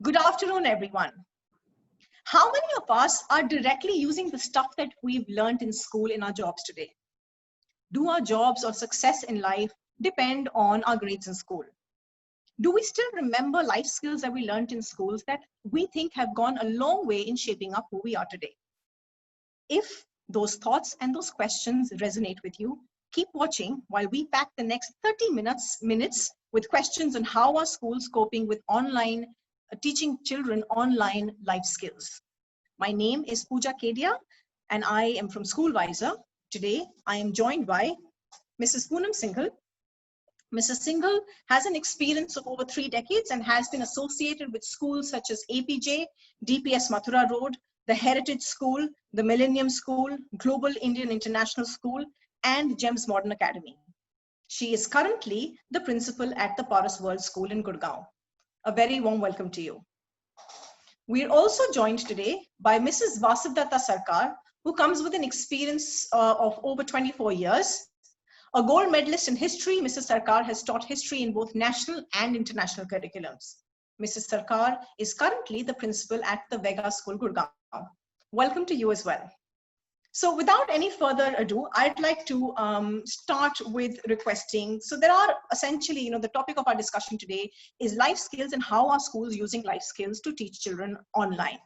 Good afternoon, everyone. How many of us are directly using the stuff that we've learned in school in our jobs today? Do our jobs or success in life depend on our grades in school? Do we still remember life skills that we learned in schools that we think have gone a long way in shaping up who we are today? If those thoughts and those questions resonate with you, keep watching while we pack the next 30 minutes with questions on how are schools coping with online teaching children online life skills. My name is Pooja Kedia and I am from Schoolvisor. Today, I am joined by Mrs. Poonam Singhal. Mrs. Singhal has an experience of over 3 decades and has been associated with schools such as APJ, DPS Mathura Road, the Heritage School, the Millennium School, Global Indian International School, and GEMS Modern Academy. She is currently the principal at the Paras World School in Gurgaon. A very warm welcome to you. We are also joined today by Mrs. Vasudhata Sarkar, who comes with an experience of over 24 years. A gold medalist in history, Mrs. Sarkar has taught history in both national and international curriculums. Mrs. Sarkar is currently the principal at the Vega School, Gurgaon. Welcome to you as well. So without any further ado, I'd like to start with requesting. So there are essentially, the topic of our discussion today is life skills and how are schools using life skills to teach children online.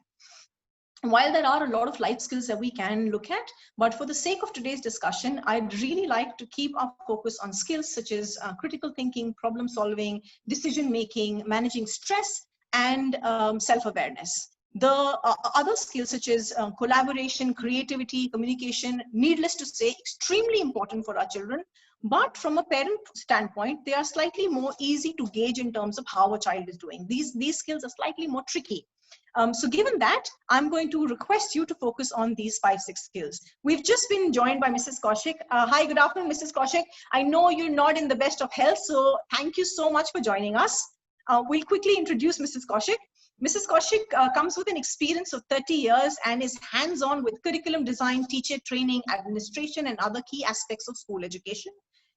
While there are a lot of life skills that we can look at, but for the sake of today's discussion, I'd really like to keep our focus on skills such as critical thinking, problem solving, decision making, managing stress, and self-awareness. The other skills such as collaboration, creativity, communication, needless to say, extremely important for our children. But from a parent standpoint, they are slightly more easy to gauge in terms of how a child is doing. These skills are slightly more tricky. So given that, I'm going to request you to focus on these 5-6 skills. We've just been joined by Mrs. Kaushik. Hi, good afternoon, Mrs. Kaushik. I know you're not in the best of health, so thank you so much for joining us. We'll quickly introduce Mrs. Kaushik. Mrs. Kaushik comes with an experience of 30 years and is hands-on with curriculum design, teacher training, administration, and other key aspects of school education.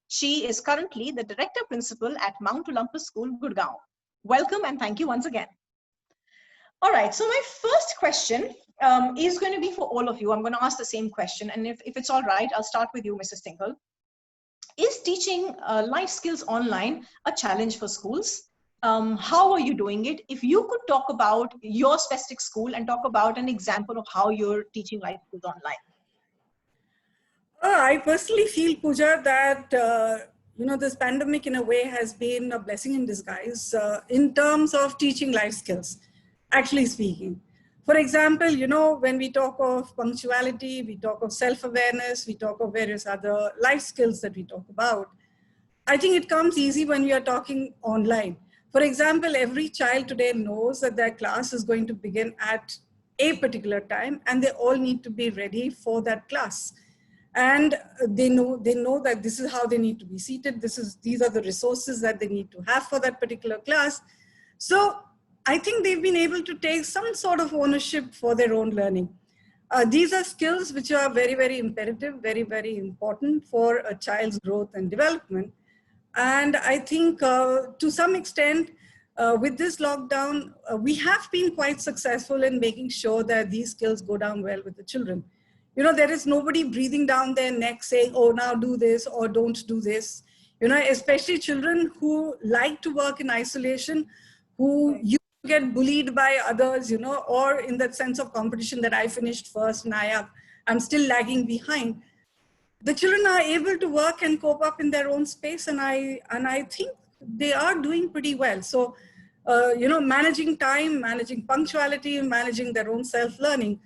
She is currently the Director Principal at Mount Olympus School, Gurgaon. Welcome and thank you once again. All right, so my first question is going to be for all of you. I'm going to ask the same question, and if it's all right, I'll start with you, Mrs. Singhal. Is teaching life skills online a challenge for schools? How are you doing it? If you could talk about your specific school and talk about an example of how you're teaching life skills online. I personally feel, Pooja, that this pandemic in a way has been a blessing in disguise in terms of teaching life skills, actually speaking. For example, when we talk of punctuality, we talk of self-awareness, we talk of various other life skills that we talk about. I think it comes easy when we are talking online. For example, every child today knows that their class is going to begin at a particular time and they all need to be ready for that class. And they know that this is how they need to be seated. These are the resources that they need to have for that particular class. So I think they've been able to take some sort of ownership for their own learning. These are skills which are very, very imperative, very, very important for a child's growth and development. And I think to some extent, with this lockdown, we have been quite successful in making sure that these skills go down well with the children. There is nobody breathing down their neck saying, oh, now do this or don't do this. Especially children who like to work in isolation, who you get bullied by others, or in that sense of competition that I finished first and I'm still lagging behind. The children are able to work and cope up in their own space, and I think they are doing pretty well. So, managing time, managing punctuality, managing their own self-learning.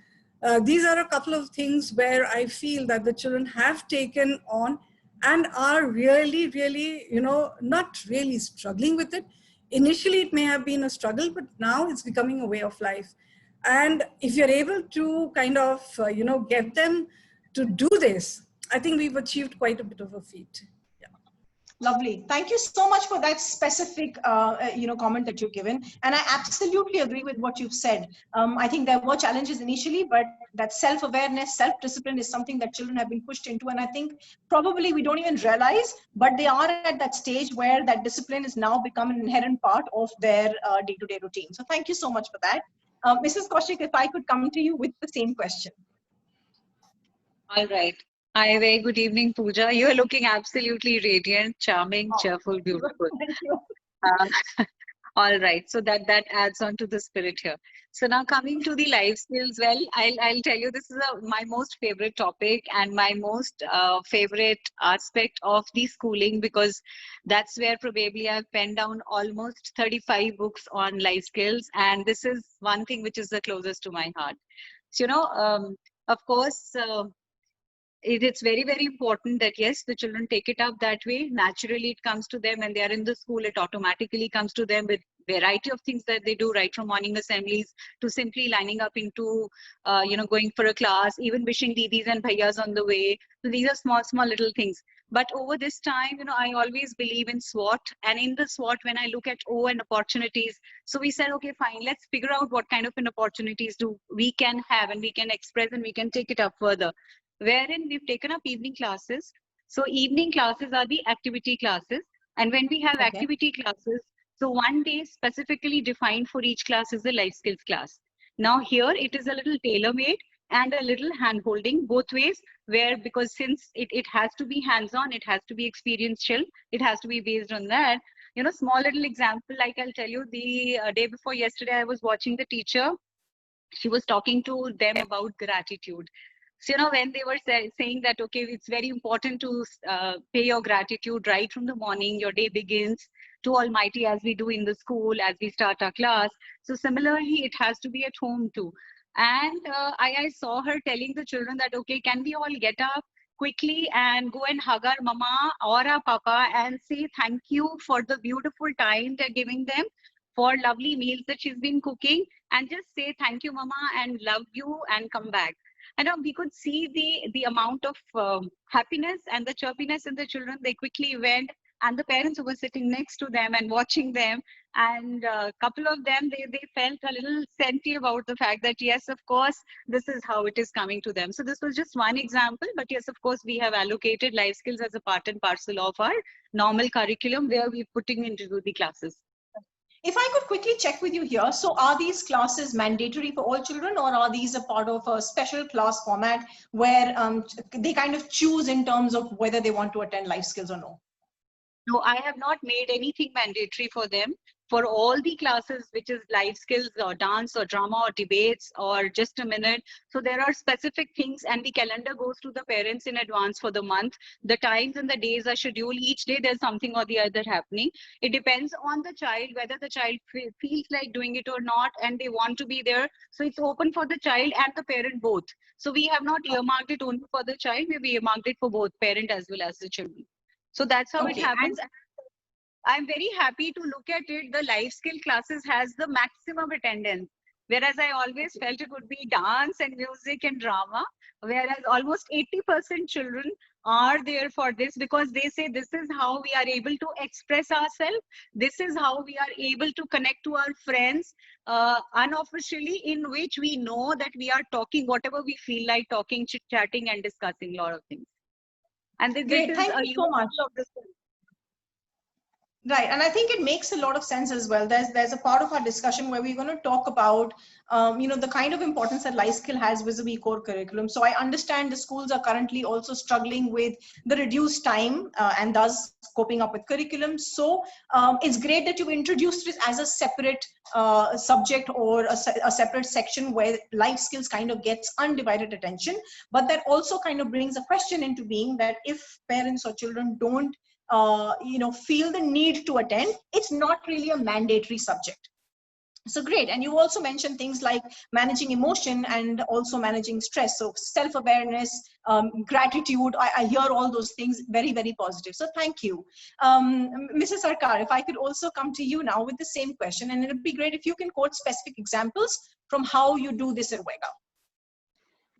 These are a couple of things where I feel that the children have taken on and are really, really, not really struggling with it. Initially, it may have been a struggle, but now it's becoming a way of life. And if you're able to kind of, get them to do this, I think we've achieved quite a bit of a feat. Yeah. Lovely. Thank you so much for that specific, comment that you've given. And I absolutely agree with what you've said. I think there were challenges initially, but that self-awareness, self-discipline is something that children have been pushed into. And I think probably we don't even realize, but they are at that stage where that discipline is now become an inherent part of their day-to-day routine. So thank you so much for that. Mrs. Kaushik, if I could come to you with the same question. All right. Hi, very good evening, Pooja. You are looking absolutely radiant, charming, cheerful, beautiful. Thank you. All right. So that adds on to the spirit here. So now coming to the life skills, well, I'll tell you this is my most favorite topic and my most favorite aspect of the schooling, because that's where probably I've penned down almost 35 books on life skills, and this is one thing which is the closest to my heart. So of course. It's very, very important that yes, the children take it up that way. Naturally, it comes to them when they are in the school. It automatically comes to them with variety of things that they do, right from morning assemblies to simply lining up into, going for a class, even wishing didis and bhaiyas on the way. So these are small, small little things. But over this time, I always believe in SWOT. And in the SWOT, when I look at O and opportunities, so we said, okay, fine, let's figure out what kind of an opportunities we can have and we can express and we can take it up further. Wherein we've taken up evening classes. So evening classes are the activity classes. And when we have activity classes, so one day specifically defined for each class is the life skills class. Now here it is a little tailor-made and a little hand-holding both ways, where because since it has to be hands-on, it has to be experiential, it has to be based on that. Small little example, like I'll tell you, the day before yesterday, I was watching the teacher. She was talking to them about gratitude. So, when they were saying that, okay, it's very important to pay your gratitude right from the morning, your day begins to Almighty as we do in the school, as we start our class. So similarly, it has to be at home too. And I saw her telling the children that, okay, can we all get up quickly and go and hug our mama or our papa and say thank you for the beautiful time they're giving them, for lovely meals that she's been cooking, and just say thank you, mama, and love you, and come back. And we could see the amount of happiness and the chirpiness in the children. They quickly went, and the parents who were sitting next to them and watching them, and a couple of them, they felt a little senti about the fact that, yes, of course, this is how it is coming to them. So this was just one example, but yes, of course, we have allocated life skills as a part and parcel of our normal curriculum where we're putting into the classes. If I could quickly check with you here, so are these classes mandatory for all children, or are these a part of a special class format where they kind of choose in terms of whether they want to attend life skills or no? No, I have not made anything mandatory for them. For all the classes, which is life skills or dance or drama or debates or just a minute. So there are specific things, and the calendar goes to the parents in advance for the month. The times and the days are scheduled. Each day there's something or the other happening. It depends on the child, whether the child feels like doing it or not, and they want to be there. So it's open for the child and the parent both. So we have not earmarked it only for the child. We earmarked it for both parent as well as the children. So that's how it happens. I'm very happy to look at it. The life skill classes has the maximum attendance, whereas I always felt it would be dance and music and drama, whereas almost 80% children are there for this, because they say this is how we are able to express ourselves. This is how we are able to connect to our friends unofficially, in which we know that we are talking whatever we feel like talking, chit-chatting and discussing a lot of things. And this Great. is Thank you so much. Right, and I think it makes a lot of sense as well. There's a part of our discussion where we're going to talk about, the kind of importance that life skill has vis-a-vis core curriculum. So I understand the schools are currently also struggling with the reduced time and thus coping up with curriculum. So it's great that you've introduced it as a separate subject or a separate section where life skills kind of gets undivided attention. But that also kind of brings a question into being that if parents or children don't feel the need to attend, it's not really a mandatory subject. So great. And you also mentioned things like managing emotion and also managing stress. So self-awareness, gratitude, I hear all those things very, very positive. So thank you. Mrs. Sarkar, if I could also come to you now with the same question, and it'd be great if you can quote specific examples from how you do this at WEGA.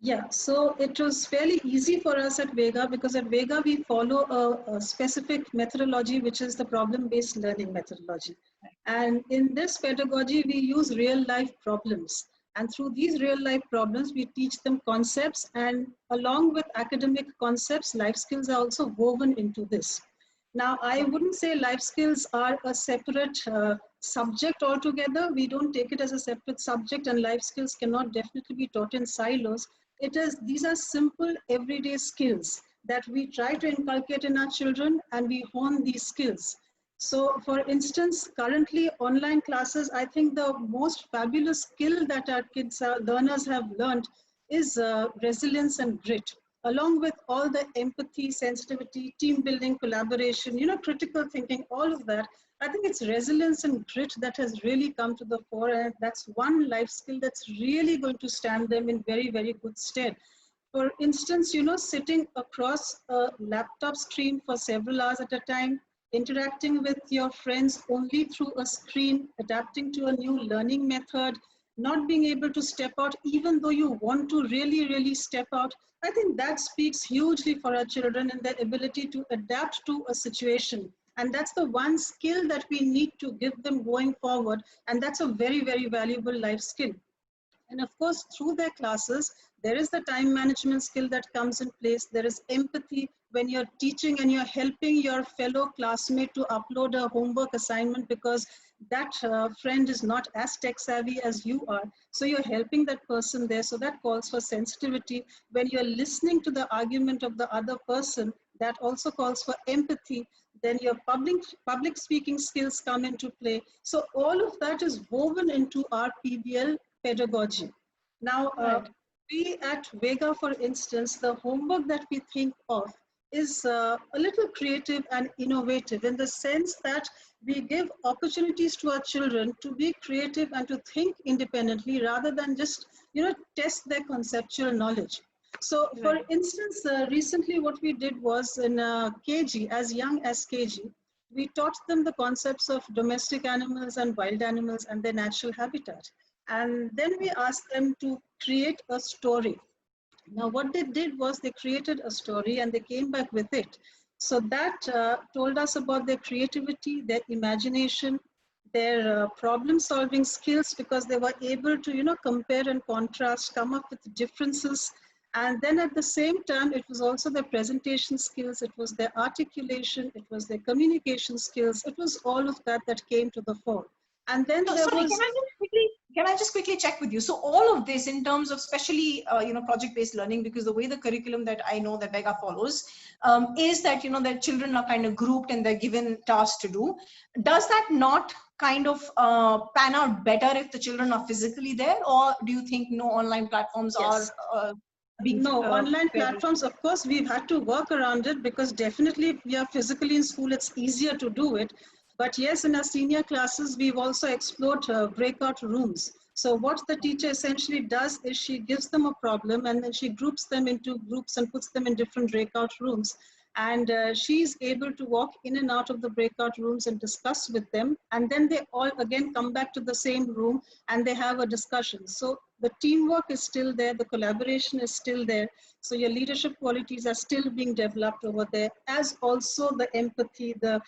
Yeah, so it was fairly easy for us at Vega because at Vega we follow a specific methodology, which is the problem-based learning methodology. And in this pedagogy, we use real-life problems. And through these real-life problems, we teach them concepts. And along with academic concepts, life skills are also woven into this. Now, I wouldn't say life skills are a separate subject altogether. We don't take it as a separate subject, and life skills cannot definitely be taught in silos. These are simple everyday skills that we try to inculcate in our children, and we hone these skills. So for instance, currently online classes, I think the most fabulous skill that our kids, learners have learned is resilience and grit, along with all the empathy, sensitivity, team building, collaboration, critical thinking, all of that. I think it's resilience and grit that has really come to the fore, and that's one life skill that's really going to stand them in very, very good stead. For instance, sitting across a laptop screen for several hours at a time, interacting with your friends only through a screen, adapting to a new learning method, not being able to step out, even though you want to really, really step out. I think that speaks hugely for our children and their ability to adapt to a situation. And that's the one skill that we need to give them going forward. And that's a very, very valuable life skill. And of course, through their classes, there is the time management skill that comes in place. There is empathy when you're teaching and you're helping your fellow classmate to upload a homework assignment because that friend is not as tech savvy as you are. So you're helping that person there. So that calls for sensitivity. When you're listening to the argument of the other person, that also calls for empathy. Then your public speaking skills come into play. So all of that is woven into our PBL pedagogy. Now, we at Vega, for instance, the homework that we think of is a little creative and innovative in the sense that we give opportunities to our children to be creative and to think independently rather than just, test their conceptual knowledge. So for instance, recently what we did was in KG, as young as KG, we taught them the concepts of domestic animals and wild animals and their natural habitat. And then we asked them to create a story. Now, what they did was they created a story and they came back with it. So that told us about their creativity, their imagination, their problem-solving skills, because they were able to, compare and contrast, come up with differences. And then at the same time, it was also their presentation skills, it was their articulation, it was their communication skills, it was all of that that came to the fore. And then there sorry, was... Can I just quickly check with you? So all of this in terms of especially, project-based learning, because the way the curriculum that I know that Vega follows is that, that children are kind of grouped and they're given tasks to do. Does that not kind of pan out better if the children are physically there? Or do you think no online platforms Yes. are being... No, online platforms, of course, we've had to work around it because definitely if we are physically in school, it's easier to do it. But yes, in our senior classes, we've also explored breakout rooms. So what the teacher essentially does is she gives them a problem and then she groups them into groups and puts them in different breakout rooms. And she's able to walk in and out of the breakout rooms and discuss with them. And then they all again come back to the same room and they have a discussion. So the teamwork is still there, the collaboration is still there. So your leadership qualities are still being developed over there, as also the empathy, the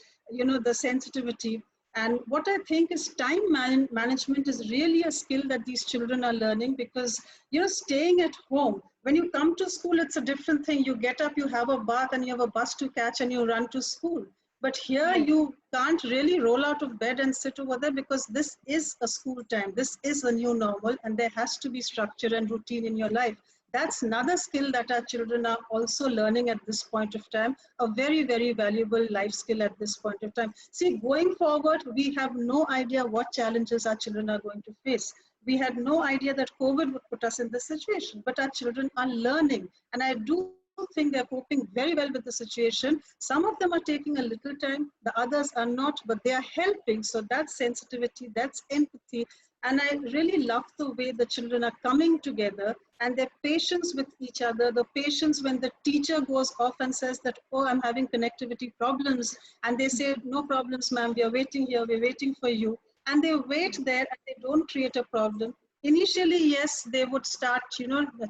sensitivity. And what I think is time management is really a skill that these children are learning because, staying at home, when you come to school, it's a different thing. You get up, you have a bath and you have a bus to catch and you run to school. But here you can't really roll out of bed and sit over there because this is a school time. This is a new normal and there has to be structure and routine in your life. That's another skill that our children are also learning at this point of time, a very, very valuable life skill at this point of time. See, going forward, we have no idea what challenges our children are going to face. We had no idea that COVID would put us in this situation, but our children are learning. And I do think they're coping very well with the situation. Some of them are taking a little time, the others are not, but they are helping. So that's sensitivity, that's empathy. And I really love the way the children are coming together and their patience with each other, the patience when the teacher goes off and says that, oh, I'm having connectivity problems. And they say, no problems, ma'am, we are waiting here, we're waiting for you. And they wait there and they don't create a problem. initially, yes, they would start,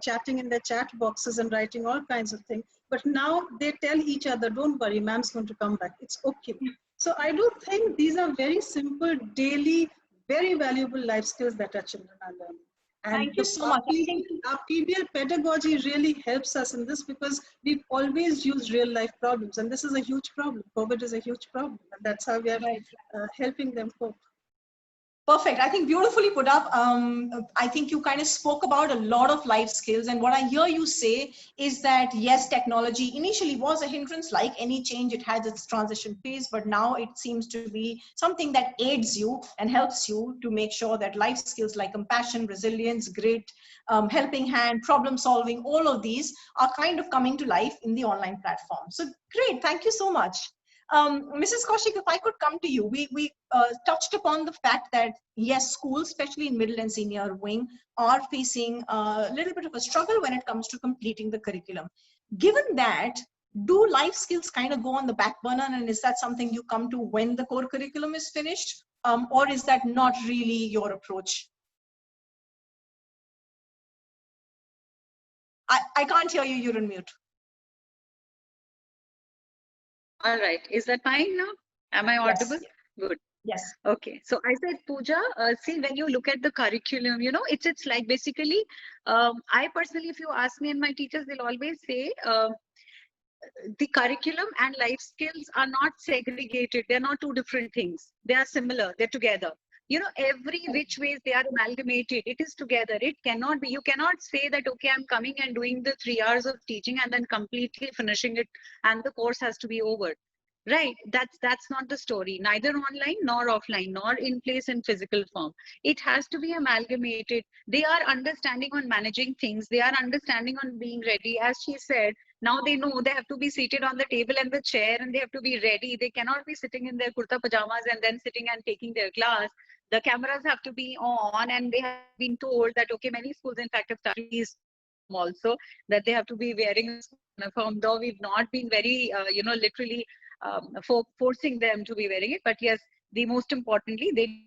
chatting in their chat boxes and writing all kinds of things. But now they tell each other, don't worry, ma'am's going to come back. It's okay. So I do think these are very simple, daily, very valuable life skills that our children are learning. And Thank you so much. Our PBL pedagogy really helps us in this because we've always used real life problems. And this is a huge problem. COVID is a huge problem. And that's how we are helping them cope. Perfect. I think beautifully put up. I think you kind of spoke about a lot of life skills. And what I hear you say is that, yes, technology initially was a hindrance. Like any change, it has its transition phase, but now it seems to be something that aids you and helps you to make sure that life skills like compassion, resilience, grit, helping hand, problem solving, all of these are kind of coming to life in the online platform. So great. Thank you so much. Mrs. Kaushik, if I could come to you, we touched upon the fact that, yes, schools, especially in middle and senior wing, are facing a little bit of a struggle when it comes to completing the curriculum. Given that, do life skills kind of go on the back burner, and is that something you come to when the core curriculum is finished, or is that not really your approach? I can't hear you, you're on mute. All right. Is that fine now? Am I audible? Yes. Good. Yes. Okay. So I said, Pooja, see, when you look at the curriculum, it's like basically, I personally, if you ask me and my teachers, they'll always say the curriculum and life skills are not segregated. They're not two different things. They are similar. They're together. Every which ways they are amalgamated. It is together. It cannot be. You cannot say that, okay, I'm coming and doing the 3 hours of teaching and then completely finishing it and the course has to be over. Right. That's not the story. Neither online nor offline, nor in place in physical form. It has to be amalgamated. They are understanding on managing things. They are understanding on being ready. As she said, now they know they have to be seated on the table and the chair and they have to be ready. They cannot be sitting in their kurta pajamas and then sitting and taking their class. The cameras have to be on, and they have been told that, okay, many schools in fact have started these also, that they have to be wearing a uniform, though we've not been very, literally forcing them to be wearing it. But yes, the most importantly, they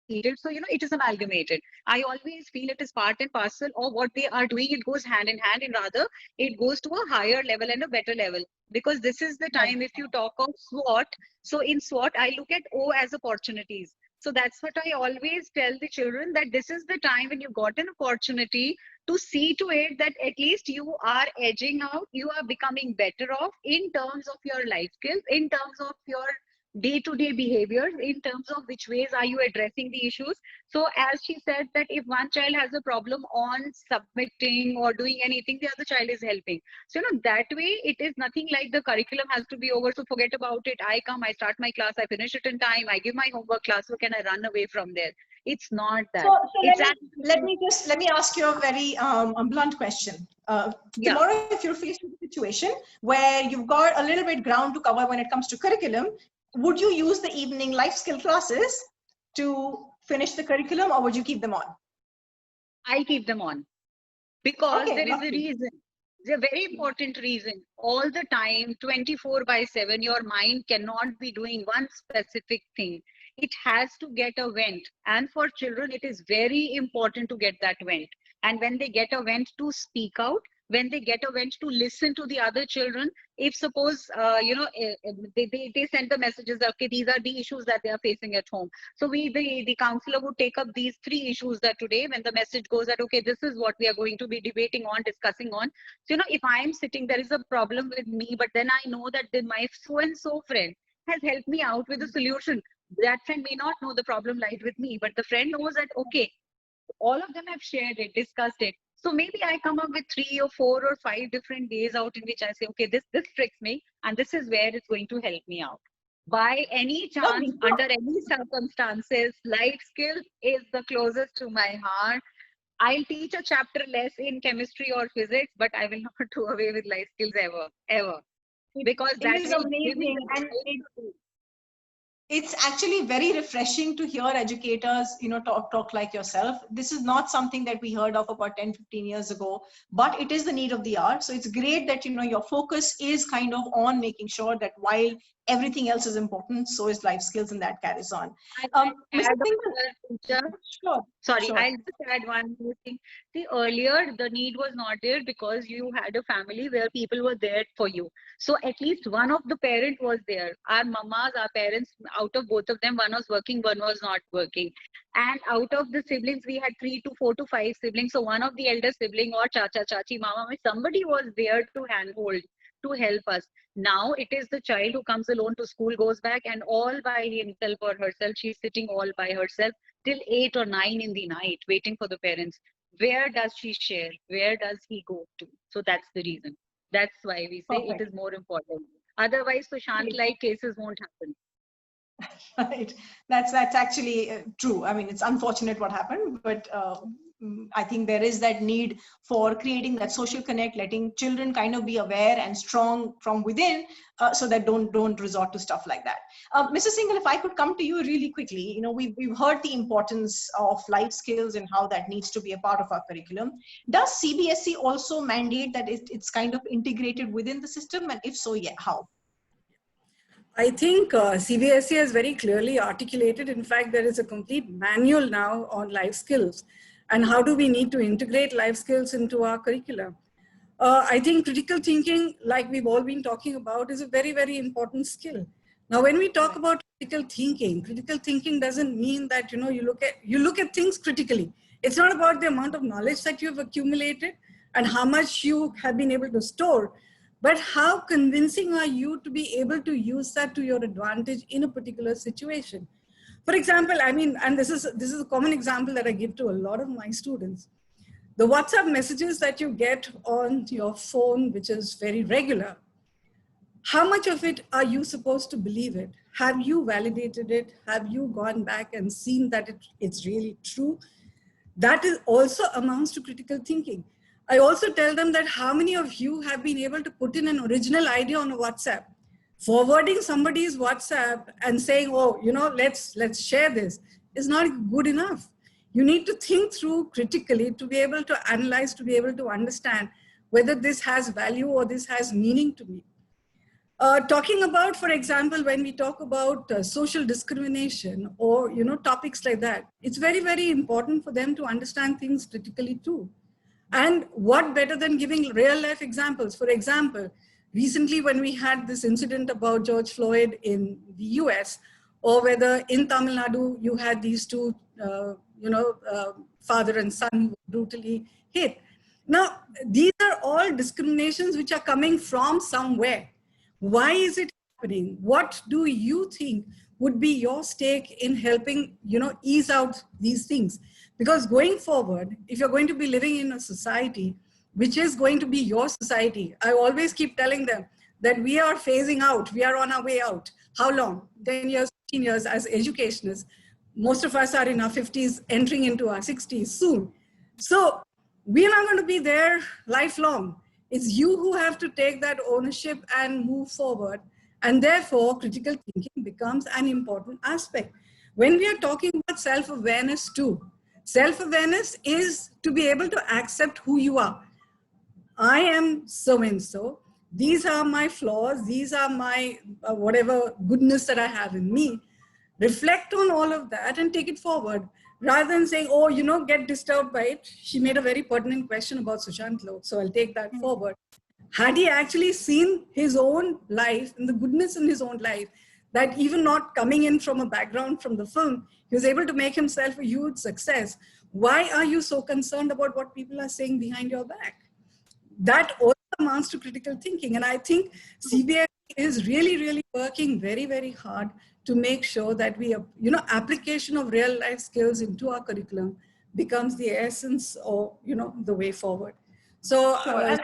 needed. So, it is amalgamated. I always feel it is part and parcel of what they are doing. It goes hand in hand, and rather it goes to a higher level and a better level, because this is the time, if you talk of SWOT, so in SWOT, I look at O as opportunities. So that's what I always tell the children, that this is the time when you got an opportunity to see to it that at least you are edging out, you are becoming better off in terms of your life skills, in terms of your day-to-day behaviors, in terms of which ways are you addressing the issues. So as she said, that if one child has a problem on submitting or doing anything, the other child is helping. So that way it is nothing like the curriculum has to be over, so forget about it. I come, I start my class, I finish it in time, I give my homework, classwork, and I run away from there. It's not that. So let me ask you a very blunt question. Tomorrow, if you're faced with a situation where you've got a little bit ground to cover when it comes to curriculum, would you use the evening life skill classes to finish the curriculum, or would you keep them on? I keep them on, because there is lovely. a reason. There's a very important reason. All the time, 24/7, your mind cannot be doing one specific thing. It has to get a vent. And for children, it is very important to get that vent. And when they get a vent to speak out, when they get a vent to listen to the other children, if suppose, they send the messages, okay, these are the issues that they are facing at home. So the counselor would take up these 3 issues that today, when the message goes that, okay, this is what we are going to be debating on, discussing on. So, if I'm sitting, there is a problem with me, but then I know that my so-and-so friend has helped me out with a solution. That friend may not know the problem lies with me, but the friend knows that, okay, all of them have shared it, discussed it. So maybe I come up with 3 or 4 or 5 different days out in which I say, okay, this tricks me, and this is where it's going to help me out. By any chance, under any circumstances, life skill is the closest to my heart. I'll teach a chapter less in chemistry or physics, but I will not do away with life skills ever. Because that is amazing. And it's actually very refreshing to hear educators, talk like yourself. This is not something that we heard of about 10, 15 years ago, but it is the need of the hour. So it's great that, your focus is kind of on making sure that while everything else is important, so is life skills, and that carries on. I'll Mr. add on Singh, that, Pooja. sure. Sorry, Sure. I'll just add one more thing. See, earlier the need was not there because you had a family where people were there for you. So at least one of the parent was there. Our mamas, our parents, out of both of them, one was working, one was not working. And out of the siblings, we had 3 to 4 to 5 siblings. So one of the elder sibling or chacha, chachi, mama, somebody was there to handhold, to help us. Now it is the child who comes alone to school, goes back, and all by himself or herself, she's sitting all by herself till 8 or 9 in the night waiting for the parents. Where does she share? Where does he go to? So that's the reason. That's why we say Perfect. it is more important. Otherwise, so Shant-like cases won't happen. Right. That's actually true. I mean, it's unfortunate what happened, but I think there is that need for creating that social connect, letting children kind of be aware and strong from within, so that don't resort to stuff like that. Mr. Singhal, if I could come to you really quickly, you know, we've heard the importance of life skills and how that needs to be a part of our curriculum. Does CBSE also mandate that it's kind of integrated within the system, and if so, yeah, how? I think CBSE has very clearly articulated. In fact, there is a complete manual now on life skills and how do we need to integrate life skills into our curriculum. I think critical thinking, like we've all been talking about, is a very, very important skill. Now, when we talk about critical thinking doesn't mean that, you know, you look at things critically. It's not about the amount of knowledge that you've accumulated and how much you have been able to store, but how convincing are you to be able to use that to your advantage in a particular situation? For example, I mean, and this is a common example that I give to a lot of my students. The WhatsApp messages that you get on your phone, which is very regular, how much of it are you supposed to believe it? Have you validated it? Have you gone back and seen that it's really true? That is also amounts to critical thinking. I also tell them that how many of you have been able to put in an original idea on a WhatsApp? Forwarding somebody's WhatsApp and saying, oh, you know, let's share this is not good enough. You need to think through critically to be able to analyze, to be able to understand whether this has value or this has meaning to me. Talking about, for example, when we talk about social discrimination or, you know, topics like that, it's very, very important for them to understand things critically too. And what better than giving real life examples? For example, recently when we had this incident about George Floyd in the US, or whether in Tamil Nadu you had these two, father and son who were brutally hit. Now, these are all discriminations which are coming from somewhere. Why is it happening? What do you think would be your stake in helping, you know, ease out these things? Because going forward, if you're going to be living in a society, which is going to be your society, I always keep telling them that we are phasing out, we are on our way out. How long? 10 years, 15 years as educationists. Most of us are in our 50s, entering into our 60s soon. So we're not going to be there lifelong. It's you who have to take that ownership and move forward. And therefore, critical thinking becomes an important aspect. When we are talking about self-awareness too, self-awareness is to be able to accept who you are. I am so-and-so. These are my flaws. These are my whatever goodness that I have in me. Reflect on all of that and take it forward. Rather than saying, oh, you know, get disturbed by it. She made a very pertinent question about Sushant Loh, so I'll take that forward. Had he actually seen his own life and the goodness in his own life, that even not coming in from a background from the film, he was able to make himself a huge success. Why are you so concerned about what people are saying behind your back? That also amounts to critical thinking. And I think CBSE is really, really working very, very hard to make sure that we, you know, application of real life skills into our curriculum becomes the essence or, you know, the way forward. So, sure.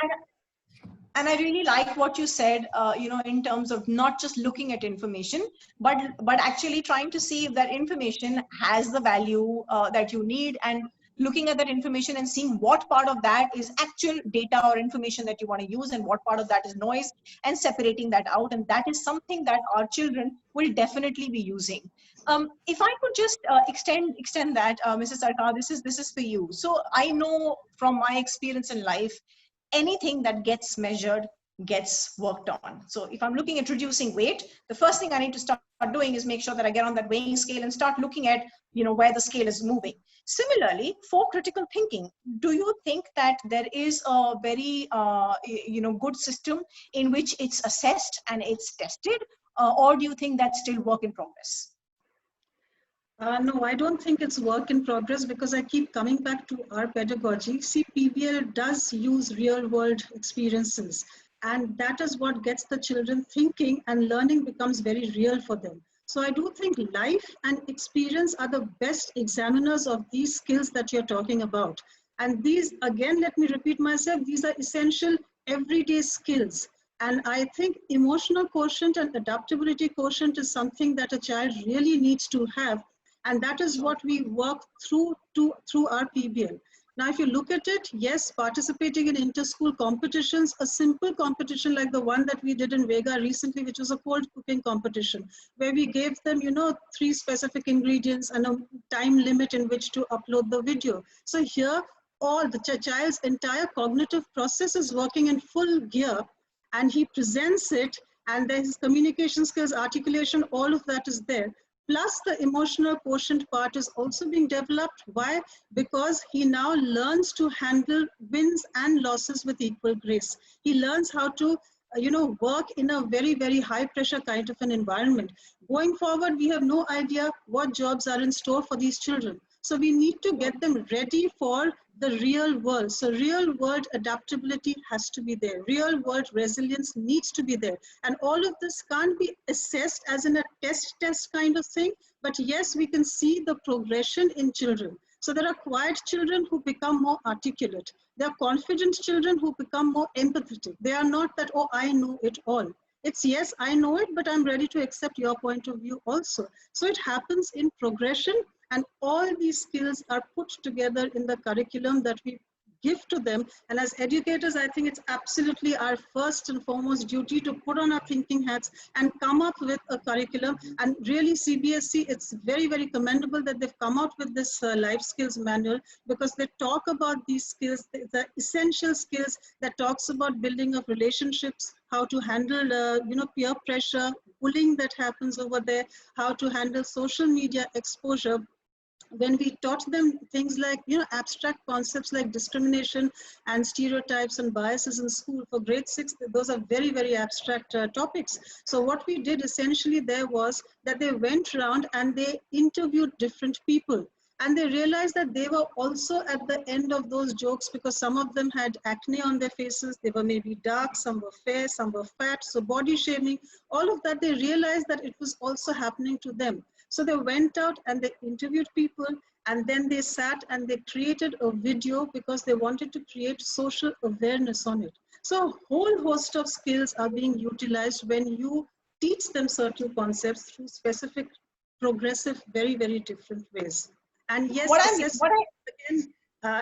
And I really like what you said, in terms of not just looking at information, but actually trying to see if that information has the value that you need, and looking at that information and seeing what part of that is actual data or information that you want to use and what part of that is noise, and separating that out. And that is something that our children will definitely be using. If I could just extend that, Mrs. Sarkar, this is for you. So I know from my experience in life, anything that gets measured gets worked on. So if I'm looking at reducing weight, the first thing I need to start doing is make sure that I get on that weighing scale and start looking at, where the scale is moving. Similarly, for critical thinking, do you think that there is a very, good system in which it's assessed and it's tested, or do you think that's still work in progress? No, I don't think it's work in progress, because I keep coming back to our pedagogy. See, PBL does use real world experiences, and that is what gets the children thinking, and learning becomes very real for them. So I do think life and experience are the best examiners of these skills that you're talking about. And these, again, let me repeat myself, these are essential everyday skills. And I think emotional quotient and adaptability quotient is something that a child really needs to have. And that is what we work through our PBL. Now, if you look at it, yes, participating in inter-school competitions, a simple competition like the one that we did in Vega recently, which was a cold cooking competition, where we gave them, 3 specific ingredients and a time limit in which to upload the video. So here, all the child's entire cognitive process is working in full gear, and he presents it, and there's his communication skills, articulation, all of that is there. Plus the emotional quotient part is also being developed. Why? Because he now learns to handle wins and losses with equal grace. He learns how to work in a very, very high pressure kind of an environment. Going forward, we have no idea what jobs are in store for these children. So we need to get them ready for the real world. So real world adaptability has to be there. Real world resilience needs to be there. And all of this can't be assessed as in a test kind of thing. But yes, we can see the progression in children. So there are quiet children who become more articulate. There are confident children who become more empathetic. They are not that, oh, I know it all. It's yes, I know it, but I'm ready to accept your point of view also. So it happens in progression. And all these skills are put together in the curriculum that we give to them. And as educators, I think it's absolutely our first and foremost duty to put on our thinking hats and come up with a curriculum. And really CBSE, it's very, very commendable that they've come out with this life skills manual, because they talk about these skills, the essential skills that talks about building of relationships, how to handle, peer pressure, bullying that happens over there, how to handle social media exposure. When we taught them things like, abstract concepts like discrimination and stereotypes and biases in school for grade 6, those are very, very abstract topics. So what we did essentially there was that they went around and they interviewed different people. And they realized that they were also at the end of those jokes, because some of them had acne on their faces. They were maybe dark, some were fair, some were fat. So body shaming, all of that, they realized that it was also happening to them. So they went out and they interviewed people, and then they sat and they created a video because they wanted to create social awareness on it. So a whole host of skills are being utilized when you teach them certain concepts through specific, progressive, very, very different ways. And yes,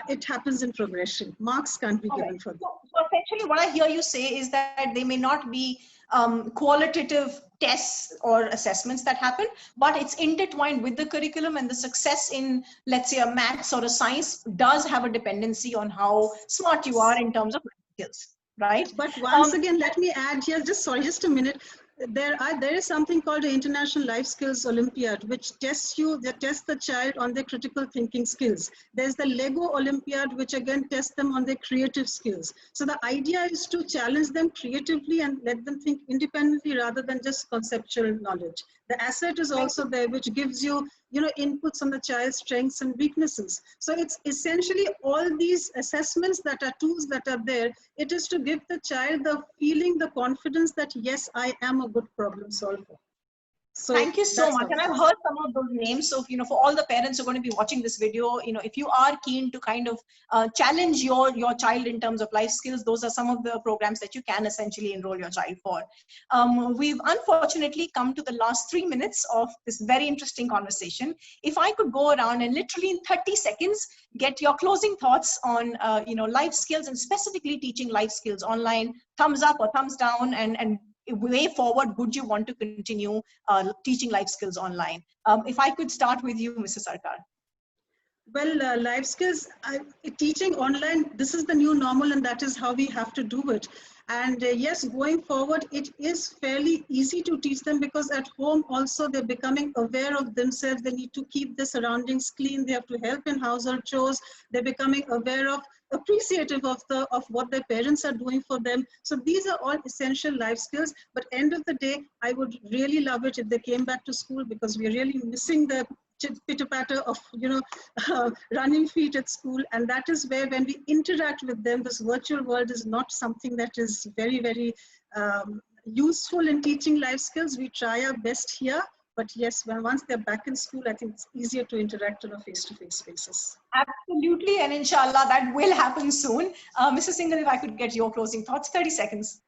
it happens in progression. Marks can't be given for that. So essentially what I hear you say is that they may not be qualitative tests or assessments that happen, but it's intertwined with the curriculum, and the success in, let's say, a maths or a science does have a dependency on how smart you are in terms of skills, right? But once again, let me add here, just a minute. There is something called the International Life Skills Olympiad, which tests the child on their critical thinking skills. There's the Lego Olympiad, which again tests them on their creative skills. So the idea is to challenge them creatively and let them think independently rather than just conceptual knowledge. The asset is also there, which gives you, inputs on the child's strengths and weaknesses. So it's essentially all these assessments that are tools that are there. It is to give the child the feeling, the confidence that, yes, I am a good problem solver. So thank you so much. And I've heard some of those names. So, for all the parents who are going to be watching this video, if you are keen to kind of challenge your child in terms of life skills, those are some of the programs that you can essentially enroll your child for. We've unfortunately come to the last 3 minutes of this very interesting conversation. If I could go around and literally in 30 seconds, get your closing thoughts on, life skills, and specifically teaching life skills online, thumbs up or thumbs down, and way forward, would you want to continue teaching life skills online? If I could start with you, Mrs. Sarkar. Well, life skills, teaching online, this is the new normal and that is how we have to do it. And yes, going forward, it is fairly easy to teach them because at home also they're becoming aware of themselves. They need to keep their surroundings clean. They have to help in household chores. They're becoming aware of, appreciative of what their parents are doing for them. So these are all essential life skills. But end of the day, I would really love it if they came back to school because we're really missing the pitter patter of running feet at school, and that is where when we interact with them, this virtual world is not something that is very useful in teaching life skills. We try our best here, but yes, once they're back in school, I think it's easier to interact on a face-to-face basis. Absolutely, and inshallah that will happen soon. Mrs. Singhal, if I could get your closing thoughts, 30 seconds.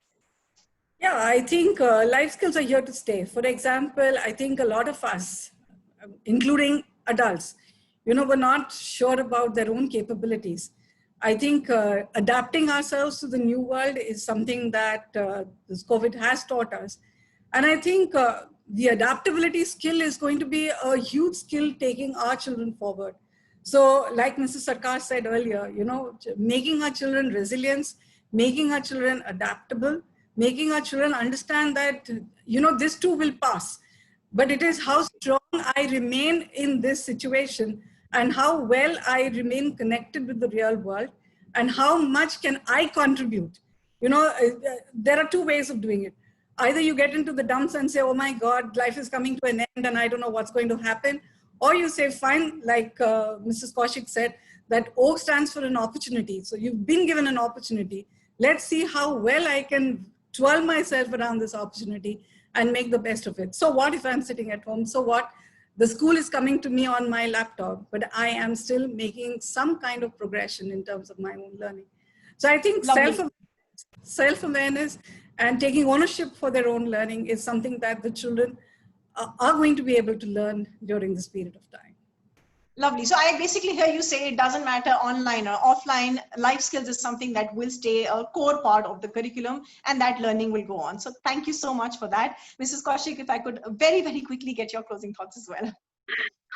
Yeah, I think life skills are here to stay. For example, I think a lot of us, including adults, were not sure about their own capabilities. I think adapting ourselves to the new world is something that this COVID has taught us. And I think the adaptability skill is going to be a huge skill taking our children forward. So like Mrs. Sarkar said earlier, making our children resilient, making our children adaptable, making our children understand that, this too will pass. But it is how strong I remain in this situation and how well I remain connected with the real world and how much can I contribute. There are two ways of doing it. Either you get into the dumps and say, oh my God, life is coming to an end and I don't know what's going to happen. Or you say, fine, like Mrs. Kaushik said, that O stands for an opportunity. So you've been given an opportunity. Let's see how well I can twirl myself around this opportunity and make the best of it. So what if I'm sitting at home? So what? The school is coming to me on my laptop, but I am still making some kind of progression in terms of my own learning. So I think self-awareness and taking ownership for their own learning is something that the children are going to be able to learn during this period of time. Lovely. So I basically hear you say it doesn't matter online or offline, life skills is something that will stay a core part of the curriculum and that learning will go on. So thank you so much for that. Mrs. Kaushik, if I could very quickly get your closing thoughts as well.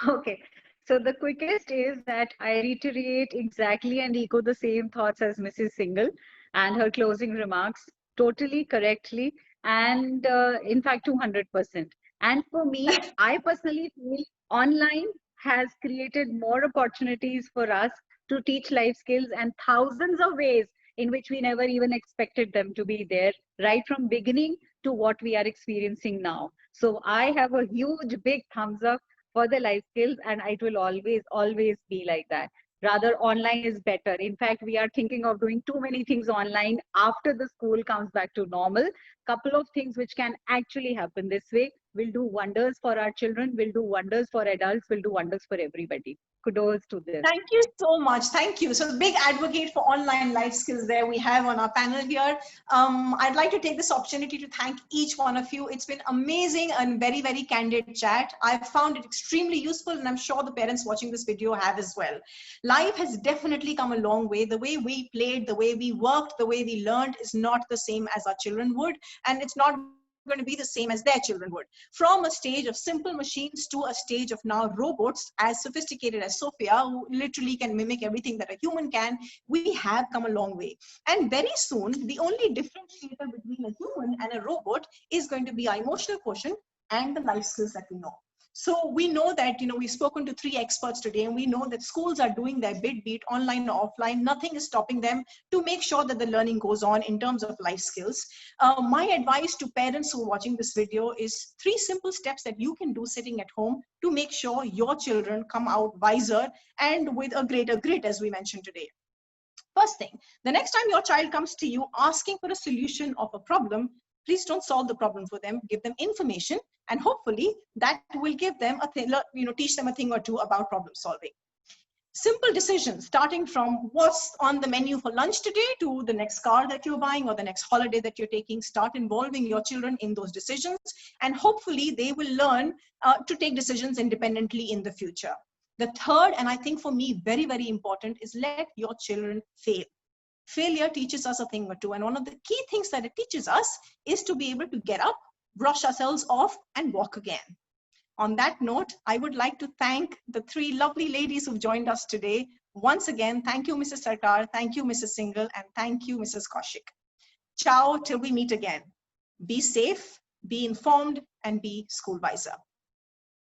Okay. So the quickest is that I reiterate exactly and echo the same thoughts as Mrs. Singhal and her closing remarks totally correctly and in fact 200%. And for me, I personally feel online has created more opportunities for us to teach life skills and thousands of ways in which we never even expected them to be there, right from beginning to what we are experiencing now. So I have a huge, big thumbs up for the life skills, and it will always be like that. Rather, online is better. In fact, we are thinking of doing too many things online after the school comes back to normal. Couple of things which can actually happen this way will do wonders for our children, will do wonders for adults, will do wonders for everybody. Kudos to this. Thank you so much. Thank you. So big advocate for online life skills there we have on our panel here. I'd like to take this opportunity to thank each one of you. It's been amazing and very candid chat. I've found it extremely useful and I'm sure the parents watching this video have as well. Life has definitely come a long way. The way we played, the way we worked, the way we learned is not the same as our children would, and it's not going to be the same as their children would. From a stage of simple machines to a stage of now robots as sophisticated as Sophia, who literally can mimic everything that a human can, we have come a long way. And very soon, the only differentiator between a human and a robot is going to be our emotional quotient and the life skills that we know. So we know that, we've spoken to 3 experts today, and we know that schools are doing their bit, be it online or offline. Nothing is stopping them to make sure that the learning goes on in terms of life skills. My advice to parents who are watching this video is 3 simple steps that you can do sitting at home to make sure your children come out wiser and with a greater grit, as we mentioned today. First thing, the next time your child comes to you asking for a solution of a problem, please don't solve the problem for them. Give them information, and hopefully that will give them a thing, teach them a thing or two about problem solving. Simple decisions, starting from what's on the menu for lunch today to the next car that you're buying or the next holiday that you're taking. Start involving your children in those decisions, and hopefully they will learn to take decisions independently in the future. The third, and I think for me very important, is let your children fail. Failure teaches us a thing or two, and one of the key things that it teaches us is to be able to get up, brush ourselves off, and walk again. On that note, I would like to thank the three lovely ladies who've joined us today. Once again, thank you, Mrs. Sarkar, thank you, Mrs. Singhal, and thank you, Mrs. Kaushik. Ciao till we meet again. Be safe, be informed, and be school wiser.